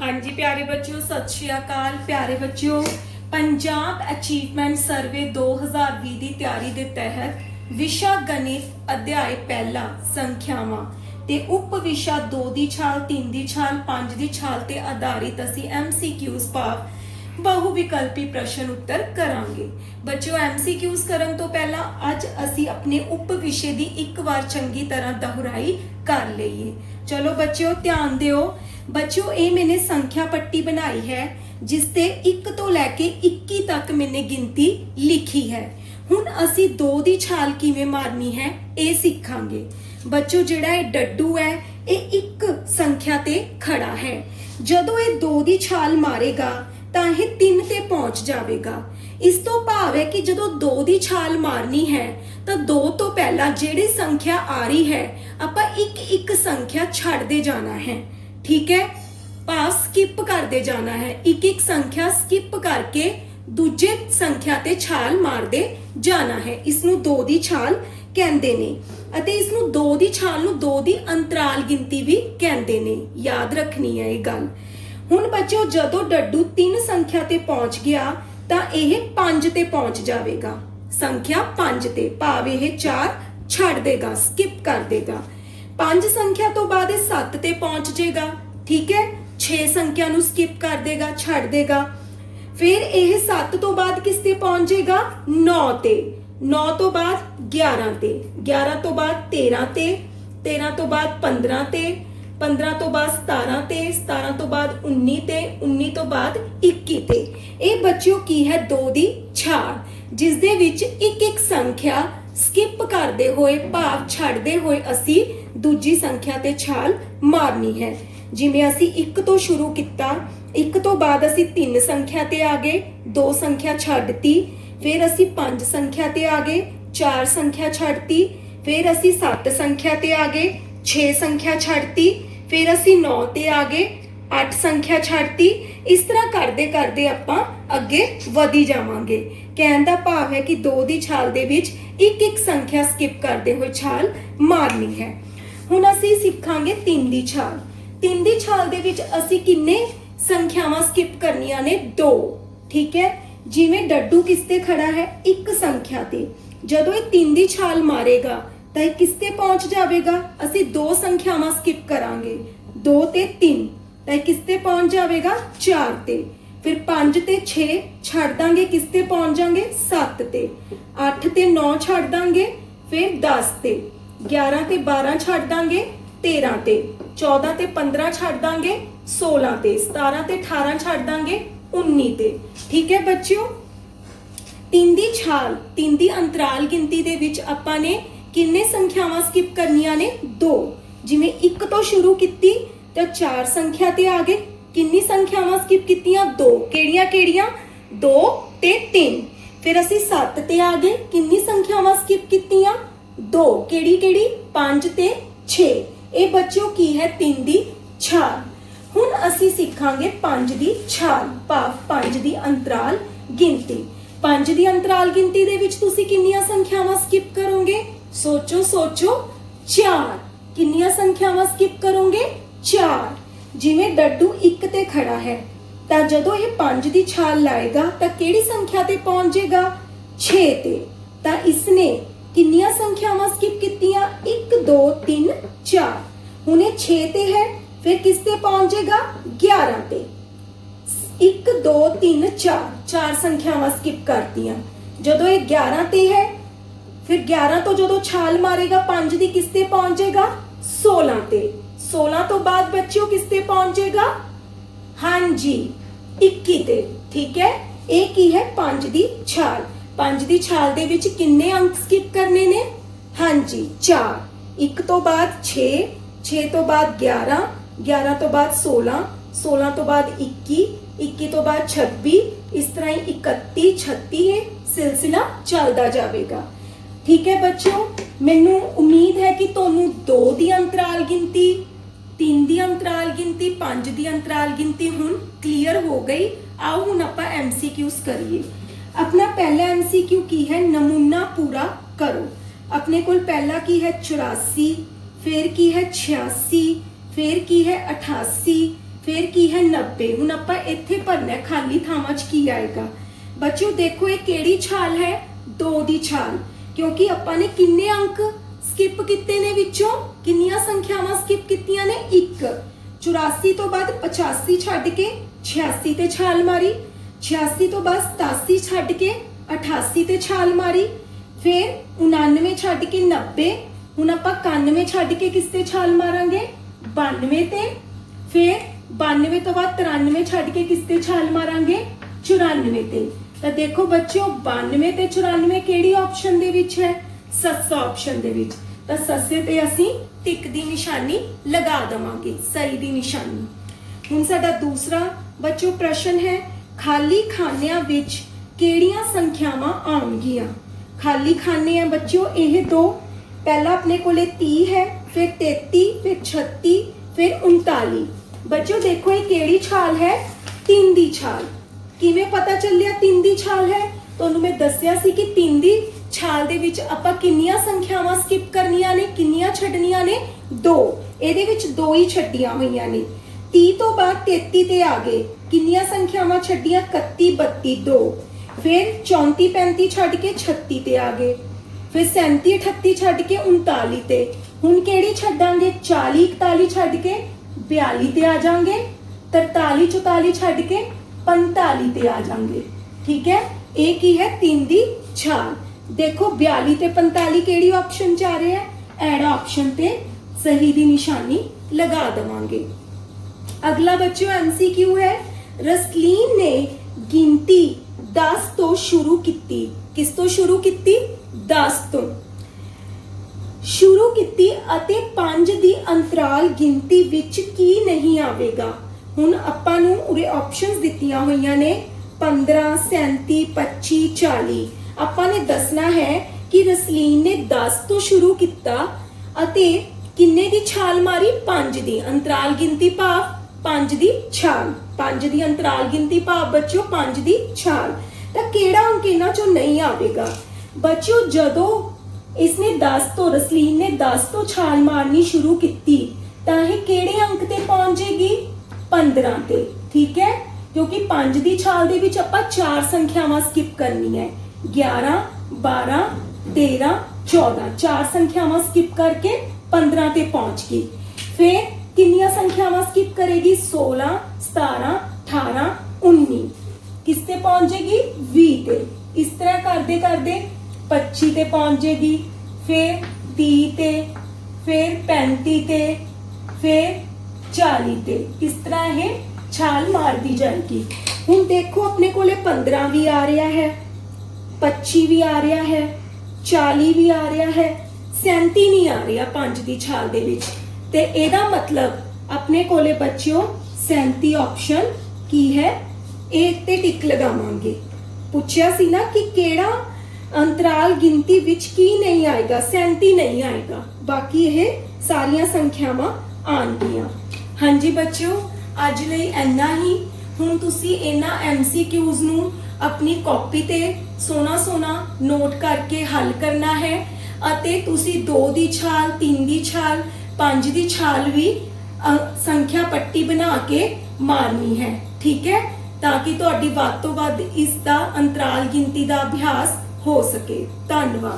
हाँ जी प्यारे बच्चों, सत श्री अकाल। प्यारे बच्चों, पंजाब अचीवमेंट सर्वे 2020 की तैयारी के तहत विशा गणित अध्याय पहला संख्यावां ते उप विशा 2 दी छाल 3 दी छाल 5 दी छाल ते आधारित असी MCQs भाव बहु विकल्पी प्रश्न उत्तर करांगे। बच्चों, MCQs करन तो पहला अज असी अपने उप विषय दी एक बार चंगी तरह दोहराई कर लईए। चलो बच्चों ध्यान दिओ। बच्चों ये मैंने संख्या पट्टी बनाई है जिसते 1 तो लैके 21 तक मैंने गिनती लिखी है। हुण असी 2 दी छाल किवें मारनी है ये सीखांगे। बच्चों जिहड़ा ये डड्डू है ये एक संख्या ते खड़ा है। जदों ये 2 दी छाल मारेगा तां ये 3 ते पहुंच जाएगा। इस तो भाव है कि जदों 2 दी छाल मारनी है तो 2 तो पहला जिहड़ी संख्या आ रही है आपां एक संख्या छड्डदे जाना है। ठीक है, पास स्किप करते जाना है। एक संख्या स्किप करके दूजे संख्या ते छाल मारते जाना है। इसनू 2 दी छाल कहते ने अते इसनू 2 दी छाल नू 2 दी अंतराल गिनती भी कहते ने। याद रखनी है ये गल। हुण बच्चों जदों डड्डू 3 संख्या ते पहुंच गया तां यह 5 ते पहुंच जाएगा। संख्या 5 ते भाव यह 4 छड्ड देगा, स्किप कर देगा। 5 संख्या तो बाद 7 ते पहुंच जाएगा। ठीक है, 6 संख्या नू स्किप कर देगा, छड्ड देगा। फिर यह 7 तो बाद किस ते पहुंच जाएगा? 9 ते। 9 तो बाद 11 ते, 11 तो बाद 13 ते, 13 तो बाद 15 ते, 15 तो बाद 17 ते, 17 तो बाद 19 ते, 19 तो बाद 21 ते। ये बच्चों की है 2 दी छाल जिस दे विच एक संख्या स्किप करते हुए भाव छड्डदे हुए असी दूजी संख्या ते छाल मारनी है। जिवें असी 1 तो शुरू किया, 1 तो बाद असी 3 संख्या ते आ गए, 2 संख्या छड्डती। फिर असी 5 संख्या ते आ गए, 4 संख्या छड्डती। फिर असी 7 संख्या ते आ गए, 6 संख्या छड्डती। फिर असी 9 ते आ गए, 8 संख्या छड्डती। इस तरह करते करते आपां अगे वधी जावांगे। कहण दा भाव है कि 2 दी छाल दे विच एक संख्या स्किप करते हुए छाल मारनी है। हुण असी सीखांगे 3 दी छाल। 3 दी छाल दे विच असी किन्ने संख्यावां स्किप करनियां ने? 2। ठीक है, जिवें डड्डू किसते खड़ा है? एक संख्या ते। जदों ये 3 दी छाल मारेगा तो ये किसते पहुंच जाएगा? असी 2 संख्यावां स्किप करांगे, 2 ते 3, तो ये किसते पहुंच जाएगा? 4 ते। फिर 5 ते 6 छड्ड दांगे, किसते पहुंच जाएंगे? 7 ते। 8 ते 9 छड्ड दांगे, फिर 10 ते। 11 ते 12 छड्ड दांगे, 13 ते। 14 ते 15 छड्ड दांगे, 16 ते। 17 ते 18 छड्ड दांगे, 19 ते। ठीक है बच्चों, 3 दी छाल 3 दी अंतराल गिनती दे विच आपां ने किन्ने संख्यावां स्किप करनियां ने? 2। जिवें 1 तो शुरू कीती तो 4 संख्या ते आ गए। किन्नी संख्यावां स्किप कीतियां? 2। केड़ियां केड़ियां? 2 ते 3। फिर असी 7 ते आ गए। किन्नी संख्यावां स्किप कीतियां? 2। केड़ी केड़ी? 5 ते 6। ये बच्चों की है 3 दी छाल। हुण असी सीखांगे 5 दी छाल, भाव 5 दी अंतराल गिनती। 5 दी अंतराल गिनती दे विच तुसी किन्नियां संख्यावां स्किप करोगे? सोचो सोचो। 4। किन्नियां संख्यावां स्किप करोगे? 4। जिवें डड्डू 1 ते खड़ा है तां जदों ये 5 दी छाल लाएगा तां केड़ी संख्या ते पहुंच जाएगा? 6 ते। तां इसने किन्नियां संख्यावां स्किप कीतियां? 1 2 3 4। हुण ये 6 ते है, फिर किस ते पहुंच जाएगा? 11 ते। 1 2 3 4, 4 संख्यावां स्किप करतियां। जदों ये 11 ते है, फिर 11 तो जदों छाल मारेगा 5 दी किस ते पहुंच जाएगा? 16 ते। 16 तो बाद बच्चों किस ते पहुंच जाएगा? हाँ जी, 21 ते। ठीक है, एक ही है 5 दी छाल। 5 दी छाल दे विच किन्ने अंक स्किप करने ने? हाँ जी, 4। 1 तो बाद 6, 6 तो बाद 11, 11 तो बाद 16, 16 तो बाद 21, 21 तो बाद 26। इस तरह ही 31 36 ये सिलसिला चलता जाएगा। ठीक है बच्चों, मैनू उम्मीद है कि तुहानू 2 दी अंतराल गिनती, 3 दी अंतराल गिनती, 5 दी अंतराल गिनती हुण क्लीयर हो गई। आओ हुण आपां MCQs करिए। अपना पहला MCQ की है? नमूना पूरा करो। अपने कोल पहला की है 84, फिर की है 86, फिर की है 88, फिर की है 90। हुण आपां इत्थे भरना है, खाली थावां 'च की आएगा बच्चों। देखो ये केड़ी छाल है, 2 दी छाल, क्योंकि आपां ने किन्ने अंक स्किप कीते ने, विचों किन्नियां संख्यावां स्किप कीतियां ने, 1। 84 तो बाद 85 छड्ड के 86 ते छाल मारी, 86 तो बाद 87 छड्ड के 88 ते छाल मारी, फिर 99 छड्ड के 90। हुण आपां 91 छड्ड के किस ते छाल मारांगे, 92 ते। फिर 92 तो बाद 93 छड्ड के किस ते छाल मारांगे, 94 ते। तो देखो बच्चों 92 ते 94 केड़ी ऑप्शन दे विच है, सस्सा ऑप्शन दे विच। तो सस्से ते असीं टिक दी निशानी लगा देवांगे, सही दी निशानी। हुण साडा दूसरा बच्चों प्रश्न है, खाली खानियां विच केड़ियां संख्यावां आउणगियां। खाली खाने हैं बच्चों यह 2, पहला अपने कोले 30 है, फिर 33, फिर 36, फिर 39। बच्चों देखो ये केड़ी छाल है, 3 दी छाल। किवें पता चलिया 3 दी छाल है, तुहानूं मैं दस्सिया सी कि 3 दी छाल दे विच आपां किन्नियां संख्यावां स्किप करनियां ने, किन्नियां छड्डनियां ने, 2। इहदे विच 2 ही छड्डियां होईयां ने। 30 तो बाद 33 ते आ गए, किन्नियां संख्यावां छड्डियां, 31, 32, 2। फिर 34, 35 छड्ड के 36 ते आ गए, फिर 37, 38 छड्ड के 39 ते। हुण केड़ी छड्डांगे, 40, 41 छड्ड के 42 ते आ जाएंगे, 43, 44 छड्ड के 45 ते आ जाएंगे। ठीक है, एक ही है 3 दी छाल। देखो 42 ते 45 केड़ी ऑप्शन च आ रहे हैं, एड़ा ऑप्शन ते सही दी निशानी लगा देवांगे। अगला बच्चों MCQ है, रसलीन ने गिनती 10 तो शुरू की, किस तो शुरू की, 10 तो शुरू की, अते 5 दी अंतराल गिनती विच की नहीं आवेगा। हुण आपां नूं उरे ऑप्शंस दित्तियां होईयां ने 15, 37, 25, 40। आपां ने दसना है कि रसलीन ने 10 तो शुरू किया अते किन्ने दी छाल मारी, 5 दी। अंतराल गिनती भाव 5 दी छाल, 5 दी अंतराल गिनती भाव बच्चों 5 दी छाल। तो केड़ा अंक इन्हां चों नहीं आवेगा बच्चों, जदों इसने 10 तो, रसलीन ने 10 तो छाल मारनी शुरू की, तां ये केड़े अंक ते पहुंचेगी, 15 ते। ठीक है, क्योंकि 5 दी छाल दे विच आपां 4 संख्यावां स्किप करनी है, 11, 12, 13, 14। 4 संख्यावां स्किप करके 15 ते पहुंच गई। फिर किन्नियां संख्यावां स्किप करेगी, 16, 17, 18, 19। किस ते पहुंचेगी, 20 ते। इस तरह करदे करदे 25 ते पहुंच जाएगी, फिर 30 ते, फिर 35 ते, फिर 40 ते। इस तरह ये छाल मार दी जाएगी। हुण देखो अपने कोले 15 भी आ रहा है, 25 भी आ रहा है, 40 भी आ रहा है, 37 नहीं आ रहा 5 दी छाल दे विच। ते एदा मतलब अपने कोले बच्चों 37 ऑप्शन की है, एक ते टिक लगावांगे। पूछया सी ना कि केड़ा अंतराल गिनती विच की नहीं आएगा, 37 नहीं आएगा, बाकी ये सारियां संख्यावां आउणगियां। हाँ जी बच्चों, अज लई इन्ना ही। हुण तुसी इन्हां MCQs नूं अपनी कॉपी ते सोना सोना नोट करके हल करना है, अते तुसी 2 दी छाल, 3 दी छाल, 5 दी छाल भी संख्या पट्टी बना के मारनी है। ठीक है, ताकि तुहाडी वध तो वध इसका अंतराल गिनती का अभ्यास हो सके। धन्यवाद।